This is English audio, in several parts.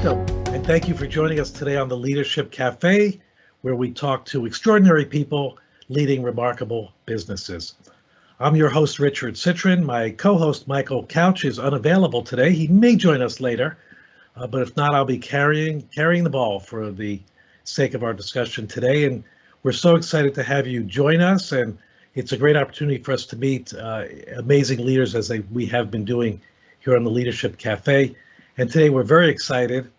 Welcome, and thank you for joining us today on the Leadership Café, where we talk to extraordinary people leading remarkable businesses. I'm your host, Richard Citron. My co-host, Michael Couch, is unavailable today. He may join us later, but if not, I'll be carrying the ball for the sake of our discussion today. And we're so excited to have you join us, and it's a great opportunity for us to meet amazing leaders as we have been doing here on the Leadership Café. And today we're very excited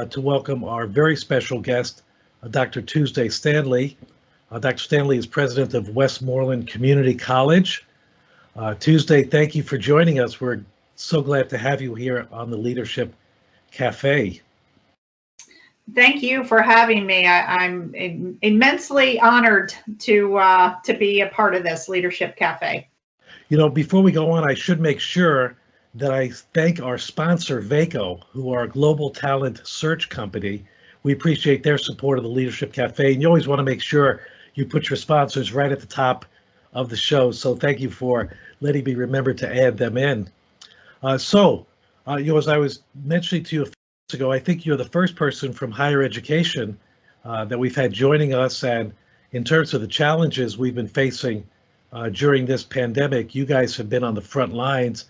to welcome our very special guest, Dr. Tuesday Stanley. Dr. Stanley is president of Westmoreland Community College. Tuesday, thank you for joining us. We're so glad to have you here on the Leadership Café. Thank you for having me. I'm immensely honored to be a part of this Leadership Café. You know, before we go on, I should make sure that I thank our sponsor, Vaco, who are a global talent search company. We appreciate their support of the Leadership Café, and you always want to make sure you put your sponsors right at the top of the show. So thank you for letting me remember to add them in. As I was mentioning to you a few minutes ago, I think you're the first person from higher education that we've had joining us. And in terms of the challenges we've been facing during this pandemic, you guys have been on the front lines.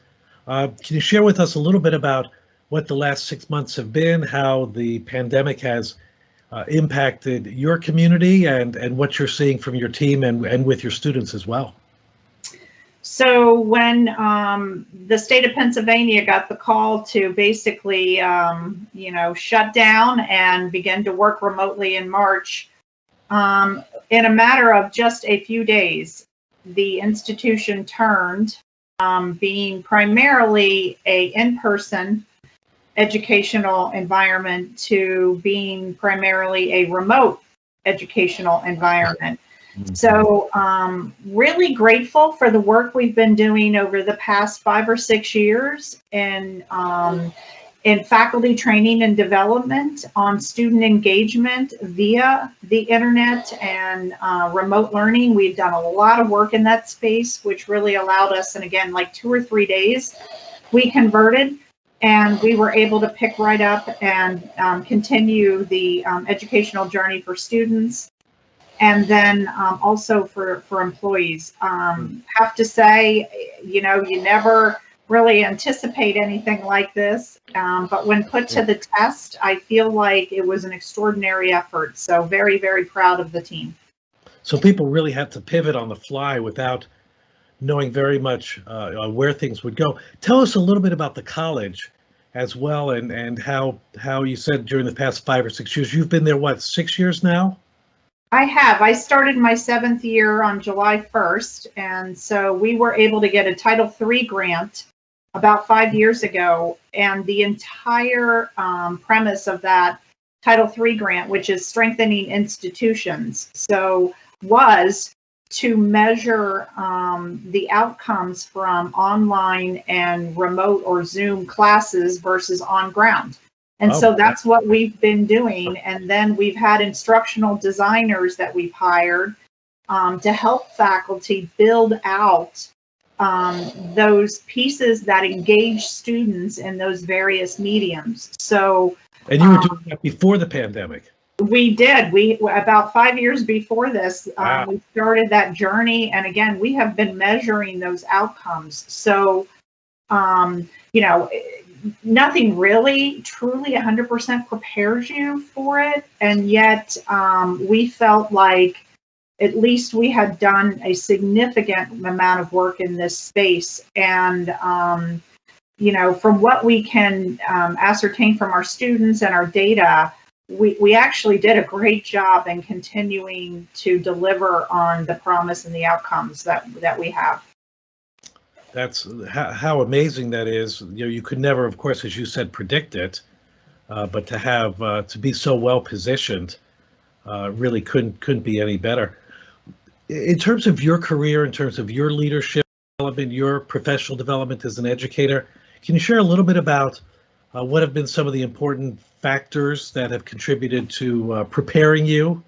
Can you share with us a little bit about what the last 6 months have been, how the pandemic has impacted your community, and what you're seeing from your team and with your students as well? So when the state of Pennsylvania got the call to basically, shut down and begin to work remotely in March, in a matter of just a few days, the institution turned being primarily a in-person educational environment to being primarily a remote educational environment. Mm-hmm. So really grateful for the work we've been doing over the past 5 or 6 years in faculty training and development, on student engagement via the internet and remote learning. We've done a lot of work in that space, which really allowed us, and again, like 2 or 3 days, we converted and we were able to pick right up and continue the educational journey for students, and then also for employees. Have to say, you never really anticipate anything like this, but when put to the test, I feel like it was an extraordinary effort. So very, very proud of the team. So people really had to pivot on the fly without knowing very much where things would go. Tell us a little bit about the college as well, and how you said during the past 5 or 6 years, you've been there, what, 6 years now? I have. I started my 7th year on July 1st, and so we were able to get a Title III grant about 5 years ago, and the entire premise of that Title III grant, which is strengthening institutions, so was to measure the outcomes from online and remote or Zoom classes versus on ground. And so that's what we've been doing. And then we've had instructional designers that we've hired to help faculty build out those pieces that engage students in those various mediums. So, and you were doing that before the pandemic. We did. We about 5 years before this, we started that journey, and again, we have been measuring those outcomes. So, nothing really truly 100% prepares you for it, and yet we felt like at least we had done a significant amount of work in this space. And, from what we can ascertain from our students and our data, we actually did a great job in continuing to deliver on the promise and the outcomes that we have. That's how amazing that is. You could never, of course, as you said, predict it, but to have to be so well positioned really couldn't be any better. In terms of your career, in terms of your leadership development, your professional development as an educator, can you share a little bit about what have been some of the important factors that have contributed to preparing you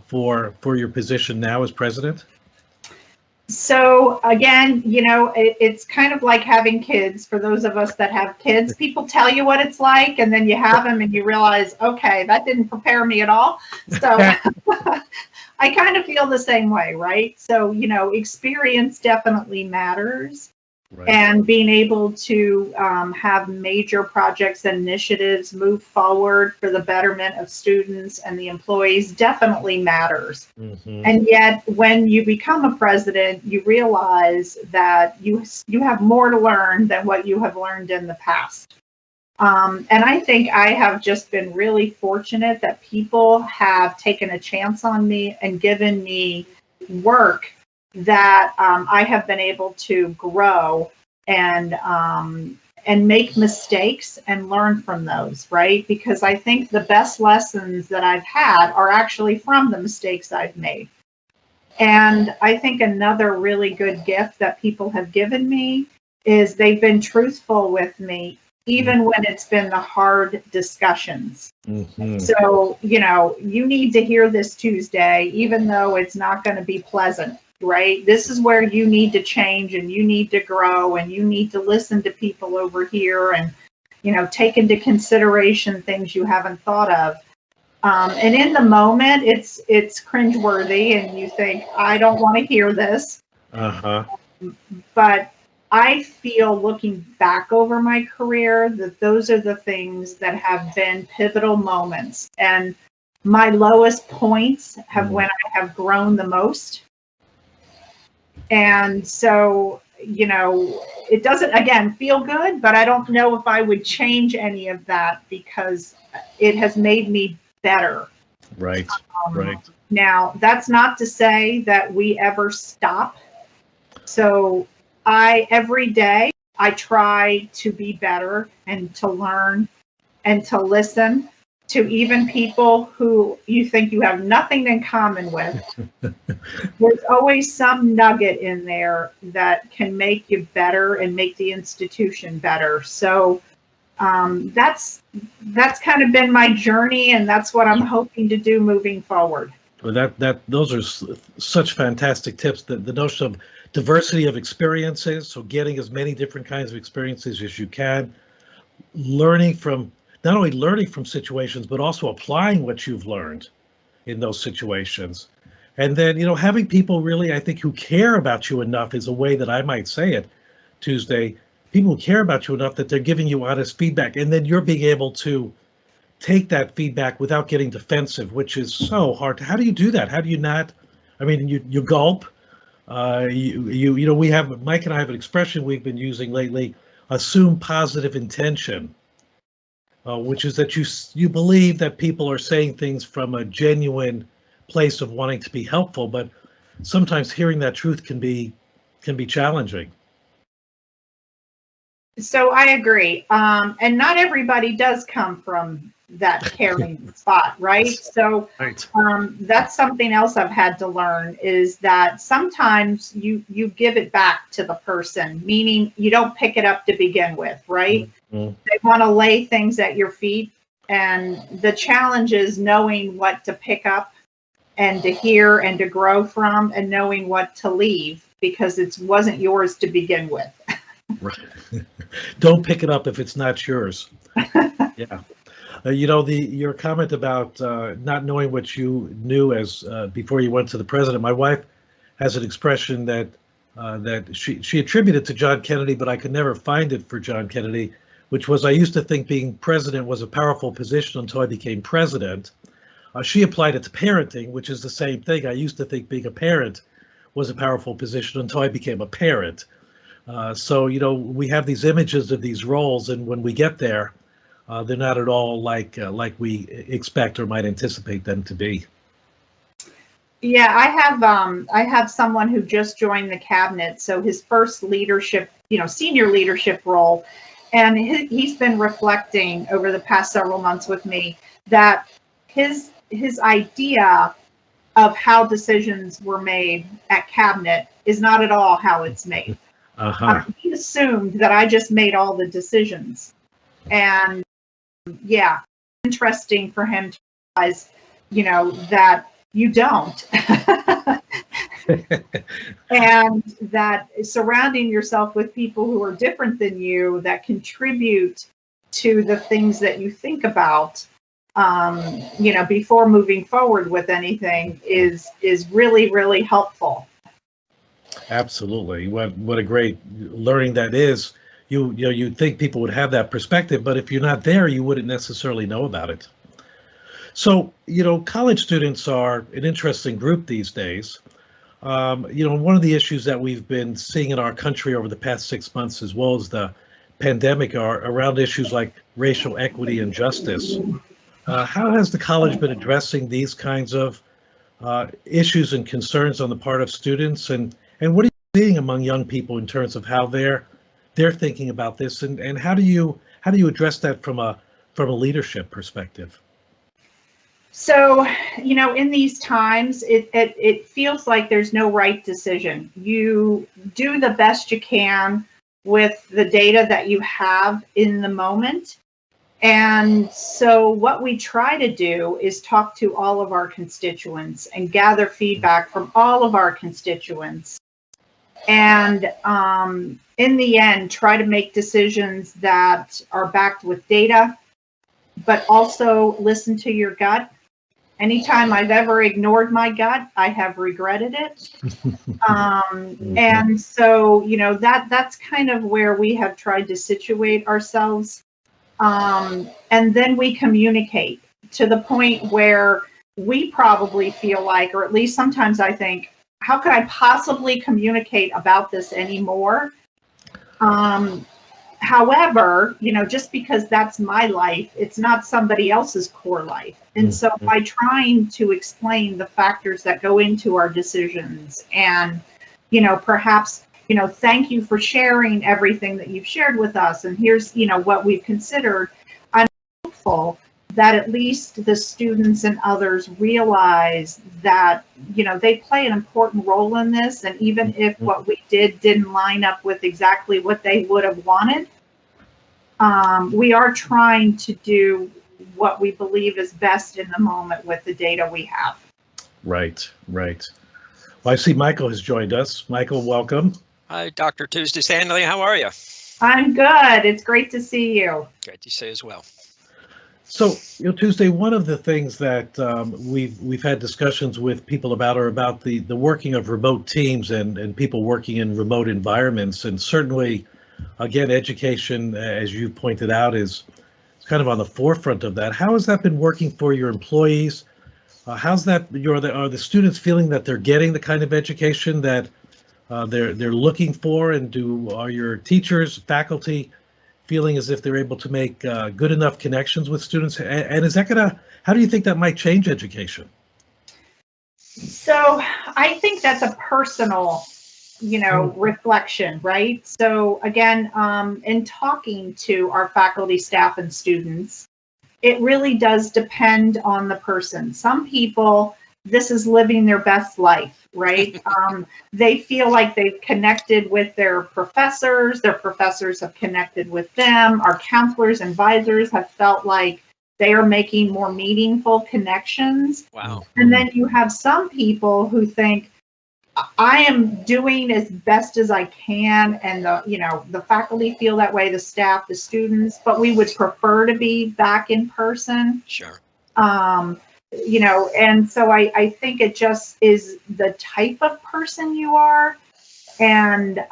for your position now as president? So again, it's kind of like having kids. For those of us that have kids, people tell you what it's like, and then you have them and you realize, okay, that didn't prepare me at all. So I kind of feel the same way, right? So, experience definitely matters. Right. And being able to have major projects and initiatives move forward for the betterment of students and the employees definitely matters. Mm-hmm. And yet, when you become a president, you realize that you have more to learn than what you have learned in the past. And I think I have just been really fortunate that people have taken a chance on me and given me work that I have been able to grow and make mistakes and learn from those, right? Because I think the best lessons that I've had are actually from the mistakes I've made. And I think another really good gift that people have given me is they've been truthful with me, even when it's been the hard discussions. Mm-hmm. So, you need to hear this Tuesday, even though it's not going to be pleasant, right? This is where you need to change and you need to grow and you need to listen to people over here and, take into consideration things you haven't thought of. And in the moment, it's cringeworthy and you think, I don't want to hear this. Uh-huh. But I feel, looking back over my career, that those are the things that have been pivotal moments. And my lowest points have when I have grown the most. And so, it doesn't, again, feel good, but I don't know if I would change any of that because it has made me better. Right, right. Now, that's not to say that we ever stop. So every day, I try to be better and to learn and to listen to even people who you think you have nothing in common with. There's always some nugget in there that can make you better and make the institution better. So that's kind of been my journey, and that's what I'm hoping to do moving forward. Well, those are such fantastic tips. The notion of diversity of experiences, so getting as many different kinds of experiences as you can, not only learning from situations, but also applying what you've learned in those situations. And then, having people really, I think, who care about you enough is a way that I might say it, Tuesday, people who care about you enough that they're giving you honest feedback. And then you're being able to take that feedback without getting defensive, which is so hard. How do you do that? How do you not? I mean, you gulp. We have, Mike and I have an expression we've been using lately, assume positive intention, which is that you believe that people are saying things from a genuine place of wanting to be helpful, but sometimes hearing that truth can be challenging. So I agree. And not everybody does come from that caring spot, right? So that's something else I've had to learn, is that sometimes you give it back to the person, meaning you don't pick it up to begin with, right? Mm-hmm. They want to lay things at your feet. And the challenge is knowing what to pick up and to hear and to grow from, and knowing what to leave because it wasn't yours to begin with. Right. Don't pick it up if it's not yours. Yeah. Your comment about not knowing what you knew as before you went to the president. My wife has an expression that she attributed to John Kennedy, but I could never find it for John Kennedy, which was, I used to think being president was a powerful position until I became president. She applied it to parenting, which is the same thing. I used to think being a parent was a powerful position until I became a parent. So we have these images of these roles, and when we get there, they're not at all like we expect or might anticipate them to be. Yeah, I have someone who just joined the cabinet, so his first leadership, senior leadership role, and he's been reflecting over the past several months with me that his idea of how decisions were made at cabinet is not at all how it's made. Uh-huh. He assumed that I just made all the decisions, and yeah, interesting for him to realize, that you don't. And that surrounding yourself with people who are different than you that contribute to the things that you think about, before moving forward with anything is really, really helpful. Absolutely. What a great learning that is. You'd think people would have that perspective, but if you're not there, you wouldn't necessarily know about it. So, college students are an interesting group these days. One of the issues that we've been seeing in our country over the past 6 months, as well as the pandemic, are around issues like racial equity and justice. How has the college been addressing these kinds of issues and concerns on the part of students, and what are you seeing among young people in terms of how they're thinking about this, and how do you address that from a leadership perspective? So, in these times, it feels like there's no right decision. You do the best you can with the data that you have in the moment. And so what we try to do is talk to all of our constituents and gather feedback from all of our constituents. And in the end, try to make decisions that are backed with data, but also listen to your gut. Anytime I've ever ignored my gut, I have regretted it. And so, that's kind of where we have tried to situate ourselves. And then we communicate to the point where we probably feel like, or at least sometimes I think, how could I possibly communicate about this anymore? However, just because that's my life, it's not somebody else's core life. And so by trying to explain the factors that go into our decisions and, perhaps, thank you for sharing everything that you've shared with us. And here's, what we've considered. I'm hopeful that at least the students and others realize that, they play an important role in this. And even if what we didn't line up with exactly what they would have wanted, we are trying to do what we believe is best in the moment with the data we have. Right. Well, I see Michael has joined us. Michael, welcome. Hi, Dr. Tuesday Stanley. How are you? I'm good. It's great to see you. Great to see you as well. So, Tuesday, one of the things that we've had discussions with people about are about the working of remote teams and people working in remote environments. And certainly, again, education, as you pointed out, is kind of on the forefront of that. How has that been working for your employees? How's that? Are the students feeling that they're getting the kind of education that they're looking for, and are your teachers, faculty feeling as if they're able to make good enough connections with students? And is that how do you think that might change education? So I think that's a personal, reflection, right? So again, in talking to our faculty, staff, and students, it really does depend on the person. Some people, this is living their best life, right? They feel like they've connected with their professors have connected with them, our counselors and advisors have felt like they are making more meaningful connections. Wow. And then you have some people who think, I am doing as best as I can, and the faculty feel that way, the staff, the students, but we would prefer to be back in person. Sure. And so I think it just is the type of person you are and,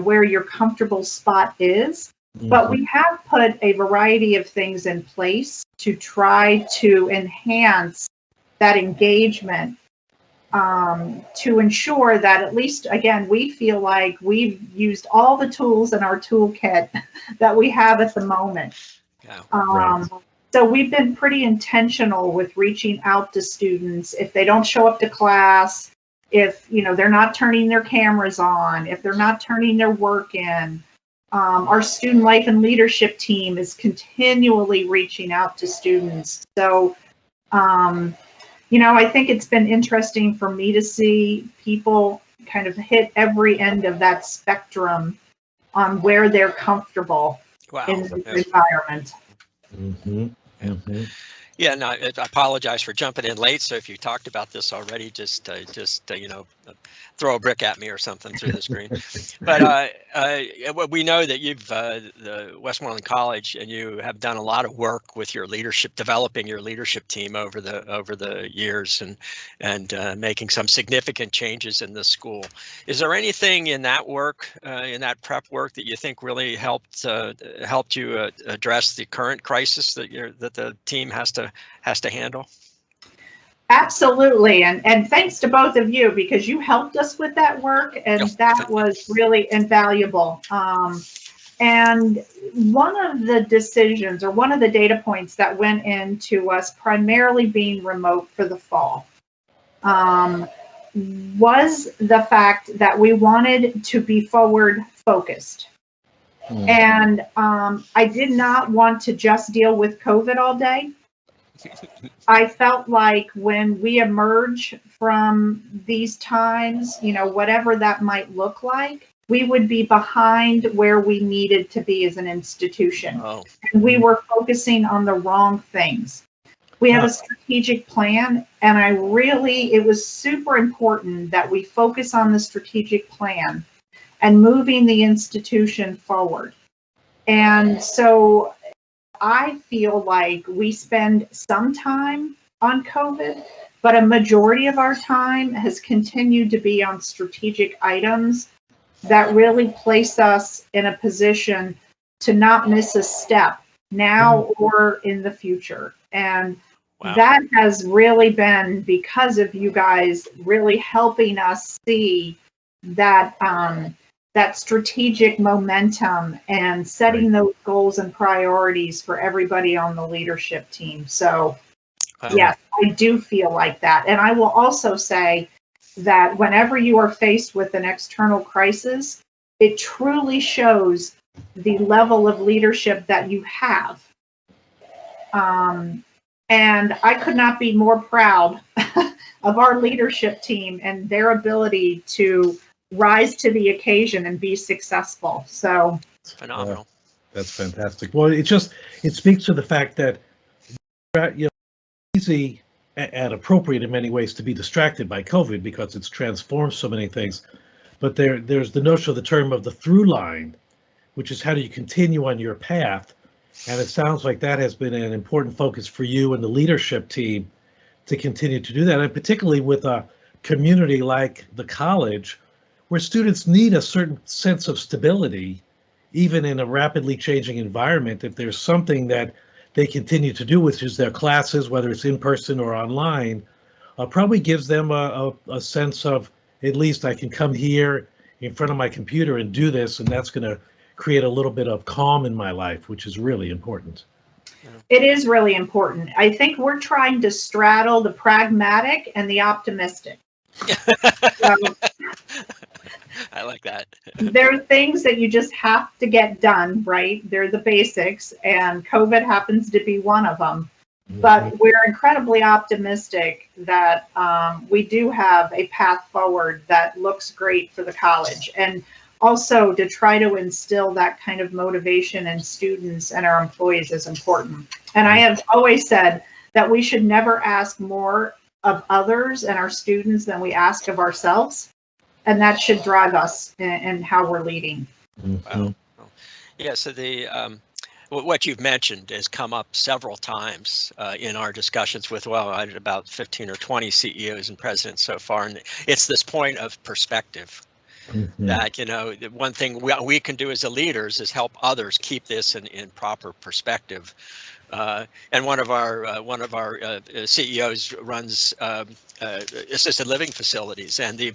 where your comfortable spot is. Mm-hmm. But we have put a variety of things in place to try to enhance that engagement, to ensure that at least, again, we feel like we've used all the tools in our toolkit that we have at the moment. Yeah, right. So we've been pretty intentional with reaching out to students. If they don't show up to class, if they're not turning their cameras on, if they're not turning their work in, our student life and leadership team is continually reaching out to students. So, I think it's been interesting for me to see people kind of hit every end of that spectrum on where they're comfortable in the environment. Mm-hmm. Mm-hmm. Yeah, no, I apologize for jumping in late. So if you talked about this already, just throw a brick at me or something through the screen. But we know that you've the Westmoreland College, and you have done a lot of work with your leadership, developing your leadership team over the years, and making some significant changes in the school. Is there anything in that work, in that prep work, that you think really helped you address the current crisis that the team has to handle? Absolutely, and thanks to both of you, because you helped us with that work, and that was really invaluable. And one of the decisions, or one of the data points that went into us primarily being remote for the fall, was the fact that we wanted to be forward focused. And I did not want to just deal with COVID all day. I felt like when we emerge from these times, whatever that might look like, we would be behind where we needed to be as an institution. Oh. And we were focusing on the wrong things. We have a strategic plan, and it was super important that we focus on the strategic plan and moving the institution forward. And so I feel like we spend some time on COVID, but a majority of our time has continued to be on strategic items that really place us in a position to not miss a step now or in the future. And that has really been because of you guys really helping us see that that strategic momentum and setting those goals and priorities for everybody on the leadership team. So yes, I do feel like that. And I will also say that whenever you are faced with an external crisis, it truly shows the level of leadership that you have. And I could not be more proud of our leadership team and their ability to rise to the occasion and be successful. So it's phenomenal. That's fantastic. Well, it speaks to the fact that easy and appropriate in many ways to be distracted by COVID because it's transformed so many things. But there's the notion of the term of the through line, which is how do you continue on your path? And it sounds like that has been an important focus for you and the leadership team to continue to do that, and particularly with a community like the college, where students need a certain sense of stability, even in a rapidly changing environment. If there's something that they continue to do, which is their classes, whether it's in person or online, probably gives them a sense of, at least I can come here in front of my computer and do this, and that's going to create a little bit of calm in my life, which is really important. It is really important. I think we're trying to straddle the pragmatic and the optimistic. So, I like that. There are things that you just have to get done, right? They're the basics, and COVID happens to be one of them. But we're incredibly optimistic that we do have a path forward that looks great for the college. And also to try to instill that kind of motivation in students and our employees is important. And I have always said that we should never ask more of others and our students than we ask of ourselves. And that should drive us in how we're leading. Wow. Yeah, so what you've mentioned has come up several times in our discussions with, about 15 or 20 CEOs and presidents so far. And it's this point of perspective. That, the one thing we can do as the leaders is help others keep this in proper perspective. And one of our CEOs runs assisted living facilities, and the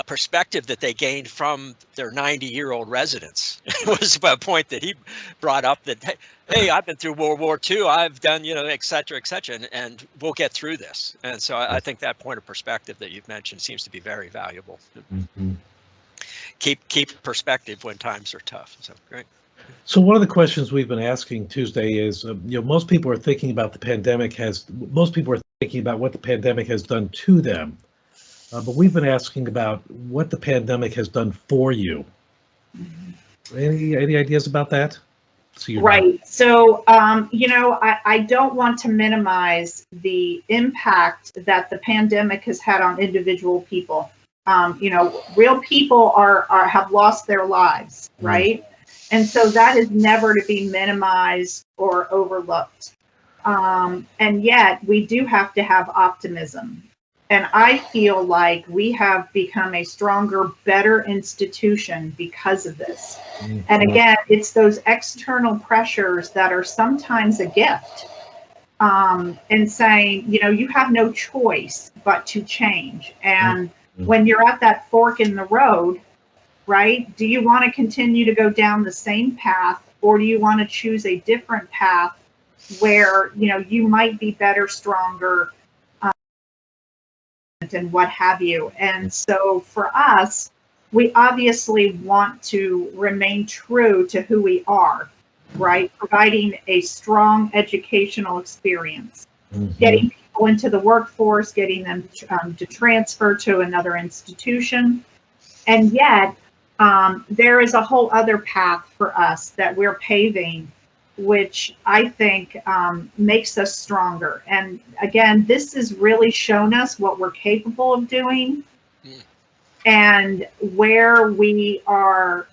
perspective that they gained from their 90-year-old residents was a point that he brought up, that, hey, I've been through World War II, I've done, et cetera, and we'll get through this. And so I think that point of perspective that you've mentioned seems to be very valuable. Keep perspective when times are tough. So great. So one of the questions we've been asking Tuesday is, most people are thinking about what the pandemic has done to them. But we've been asking about what the pandemic has done for you. Any ideas about that? So you're Right. So, I don't want to minimize the impact that the pandemic has had on individual people. Real people have lost their lives, right? And so that is never to be minimized or overlooked. And yet we do have to have optimism. And I feel like we have become a stronger, better institution because of this. And again, it's those external pressures that are sometimes a gift. And saying, you have no choice but to change. And when you're at that fork in the road, right, do you want to continue to go down the same path, or do you want to choose a different path where, you might be better, stronger, and what have you? And so for us, we obviously want to remain true to who we are, right? Providing a strong educational experience, getting people into the workforce, getting them to transfer to another institution. And yet, there is a whole other path for us that we're paving, which I think makes us stronger. And again, this has really shown us what we're capable of doing and where we are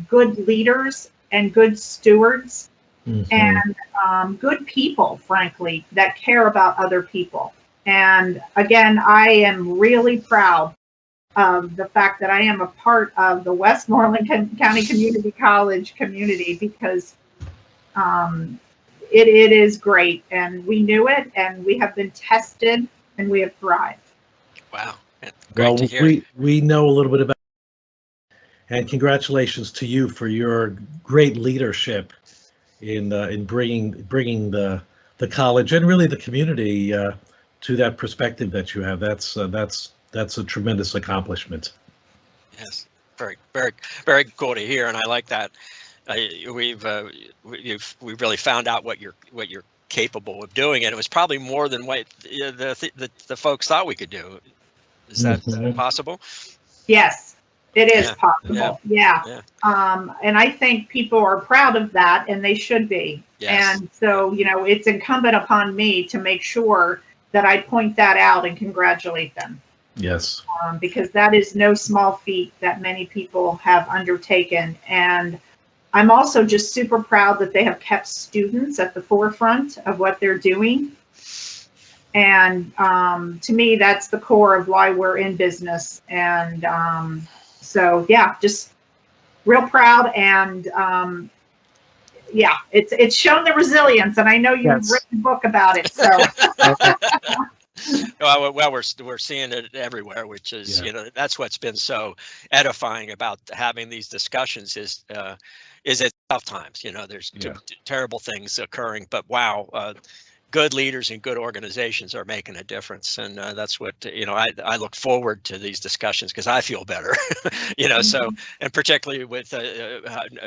good leaders and good stewards and good people, frankly, that care about other people. And again, I am really proud of the fact that I am a part of the Westmoreland County Community College community, because it is great, and we knew it, and we have been tested, and we have thrived. Wow. Great to hear. We know a little bit about it, and congratulations to you for your great leadership in bringing the college and really the community to that perspective that you have. That's a tremendous accomplishment. Yes, very, very, very cool to hear, and I like that. We've really found out what you're capable of doing, and it was probably more than what the folks thought we could do. Is that possible? Yes, it is possible. Yeah. And I think people are proud of that, and they should be. Yes. And so, it's incumbent upon me to make sure that I point that out and congratulate them. Yes. Because that is no small feat that many people have undertaken. And I'm also just super proud that they have kept students at the forefront of what they're doing. And to me, that's the core of why we're in business. And so, yeah, just real proud. And yeah, it's shown the resilience. And I know you've written a book about it. So. Well, we're seeing it everywhere, which is, that's what's been so edifying about having these discussions is at tough times. There's terrible things occurring, but wow, good leaders and good organizations are making a difference, and that's what I look forward to these discussions because I feel better, So, and particularly with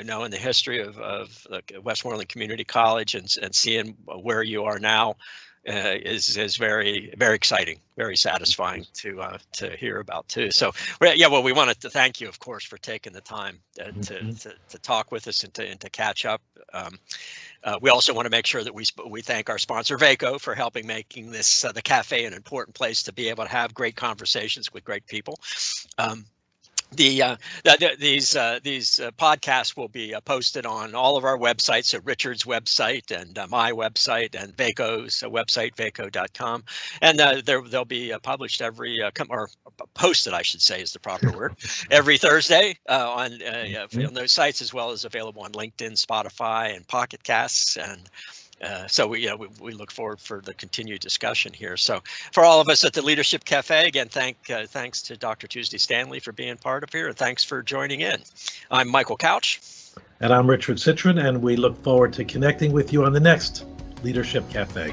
knowing the history of Westmoreland Community College and seeing where you are now. Is very, very exciting, very satisfying to hear about too. So well, we wanted to thank you, of course, for taking the time to talk with us and to catch up. We also want to make sure that we thank our sponsor Vaco for helping making this the cafe an important place to be able to have great conversations with great people. These podcasts will be posted on all of our websites, so Richard's website and my website and Vaco's website, vaco.com, and they'll be published or posted, I should say, is the proper word, every Thursday on those sites, as well as available on LinkedIn, Spotify, and Pocket Casts. And so we look forward for the continued discussion here. So for all of us at the Leadership Cafe, again, thanks to Dr. Tuesday Stanley for being part of here, and thanks for joining in. I'm Michael Couch. And I'm Richard Citrin, and we look forward to connecting with you on the next Leadership Cafe.